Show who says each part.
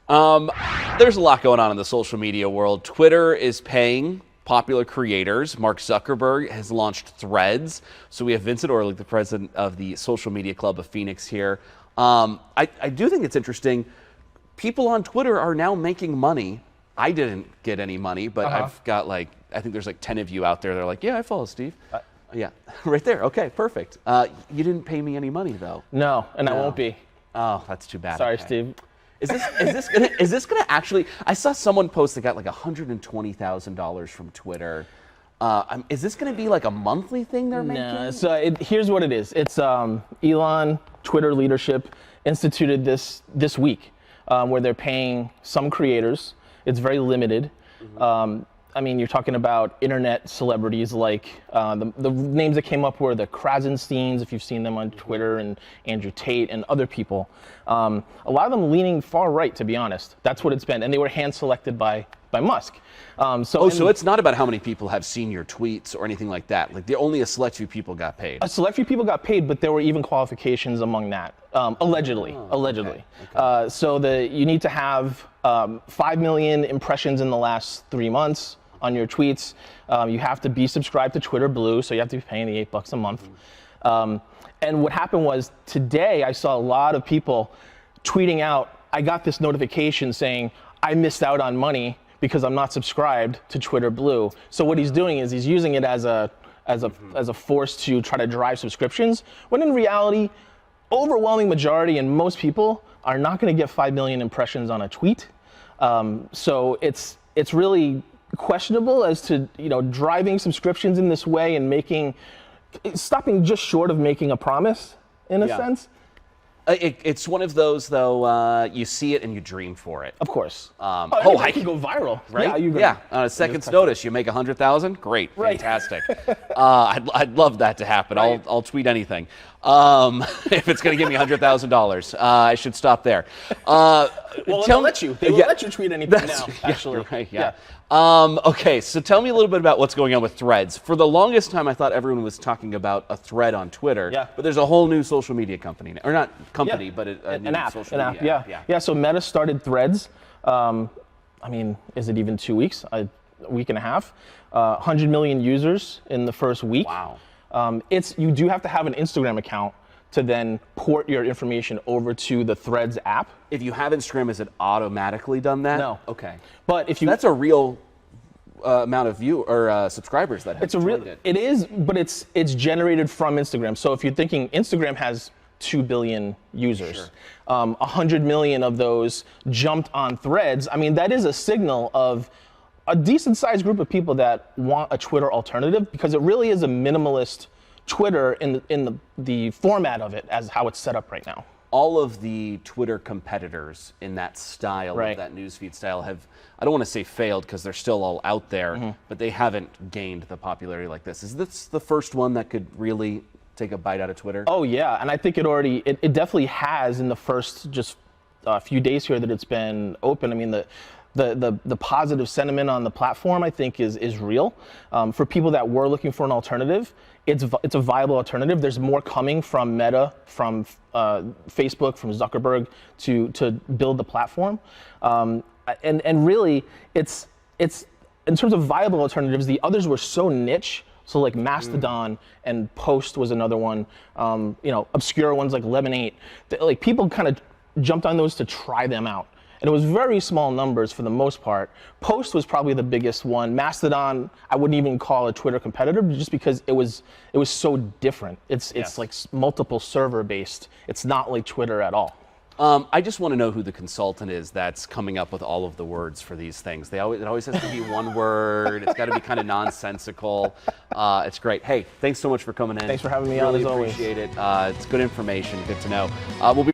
Speaker 1: Um, there's a lot going on in the social media world. Twitter is paying popular creators. Mark Zuckerberg has launched Threads. So we have Vincent Orlick, the president of the Social Media Club of Phoenix here. I do think it's interesting. People on Twitter are now making money. I didn't get any money, but I've got I think there's 10 of you out there that are like, yeah, I follow Steve. Yeah, right there. Okay, perfect. You didn't pay me any money though.
Speaker 2: No, and I won't be.
Speaker 1: Oh, that's too bad.
Speaker 2: Sorry,
Speaker 1: okay.
Speaker 2: Steve.
Speaker 1: Is this gonna actually? I saw someone post that got like $120,000 from Twitter. Is this gonna be like a monthly thing they're making?
Speaker 2: No. So here's what it is. It's Elon, Twitter leadership instituted this week, where they're paying some creators. It's very limited. I mean, you're talking about internet celebrities like the names that came up were the Krasensteins, if you've seen them on Twitter, and Andrew Tate and other people. A lot of them leaning far right, to be honest. That's what it's been, and they were hand selected by Musk.
Speaker 1: So it's not about how many people have seen your tweets or anything like that. Like only a select few people got paid.
Speaker 2: A select few people got paid, but there were even qualifications among that. Allegedly.
Speaker 1: Okay. Okay.
Speaker 2: So you need to have 5 million impressions in the last 3 months on your tweets. You have to be subscribed to Twitter Blue, so you have to be paying the $8 a month. And what happened was today I saw a lot of people tweeting out, I got this notification saying I missed out on money because I'm not subscribed to Twitter Blue. So what he's doing is he's using it as a force to try to drive subscriptions, when in reality, overwhelming majority and most people are not going to get 5 million impressions on a tweet. So it's really questionable as to driving subscriptions in this way and stopping just short of making a promise in a sense.
Speaker 1: It's one of those though. You see it and you dream for it.
Speaker 2: Of course.
Speaker 1: I
Speaker 2: can go viral,
Speaker 1: right? Yeah. On a second's notice, you make 100,000. Great,
Speaker 2: right.
Speaker 1: Fantastic. I'd love that to happen.
Speaker 2: Right.
Speaker 1: I'll tweet anything. If it's going to give me $100,000, I should stop there.
Speaker 2: Well, they'll let you. They will let you tweet anything now. Actually,
Speaker 1: right. Yeah. Okay, so tell me a little bit about what's going on with Threads. For the longest time, I thought everyone was talking about a thread on Twitter.
Speaker 2: Yeah.
Speaker 1: But there's a whole new social media company, or not company, but a new
Speaker 2: an app.
Speaker 1: social media app.
Speaker 2: Yeah. So Meta started Threads. I mean, is it even 2 weeks? A week and a half. 100 million users in the first week.
Speaker 1: Wow.
Speaker 2: You do have to have an Instagram account to then port your information over to the Threads app.
Speaker 1: If you have Instagram, is it automatically done that?
Speaker 2: No.
Speaker 1: Okay.
Speaker 2: But if you,
Speaker 1: that's a real amount of subscribers that have joined it.
Speaker 2: It is, but it's generated from Instagram. So if you're thinking Instagram has 2 billion users,
Speaker 1: Sure.
Speaker 2: 100 million of those jumped on Threads. I mean, that is a signal of a decent sized group of people that want a Twitter alternative, because it really is a minimalist Twitter in the format of it as how it's set up right now.
Speaker 1: All of the Twitter competitors in that style,
Speaker 2: right.
Speaker 1: of that newsfeed style, have, I don't want to say failed because they're still all out there, but they haven't gained the popularity like this. Is this the first one that could really take a bite out of Twitter?
Speaker 2: Oh yeah, and I think it definitely has in the first just few days here that it's been open. I mean, the positive sentiment on the platform, I think, is real. For people that were looking for an alternative, it's a viable alternative. There's more coming from Meta, from Facebook, from Zuckerberg to build the platform. And really, it's in terms of viable alternatives, the others were so niche. So like Mastodon and Post was another one. Obscure ones like Lemonade. Like people kind of jumped on those to try them out. And it was very small numbers for the most part. Post was probably the biggest one. Mastodon, I wouldn't even call a Twitter competitor, just because it was so different. It's like multiple server based. It's not like Twitter at all.
Speaker 1: I just want to know who the consultant is that's coming up with all of the words for these things. It always has to be one word. It's got to be kind of nonsensical. It's great. Hey, thanks so much for coming in.
Speaker 2: Thanks for having me on, as always.
Speaker 1: Really appreciate it. It's good information. Good to know. We'll be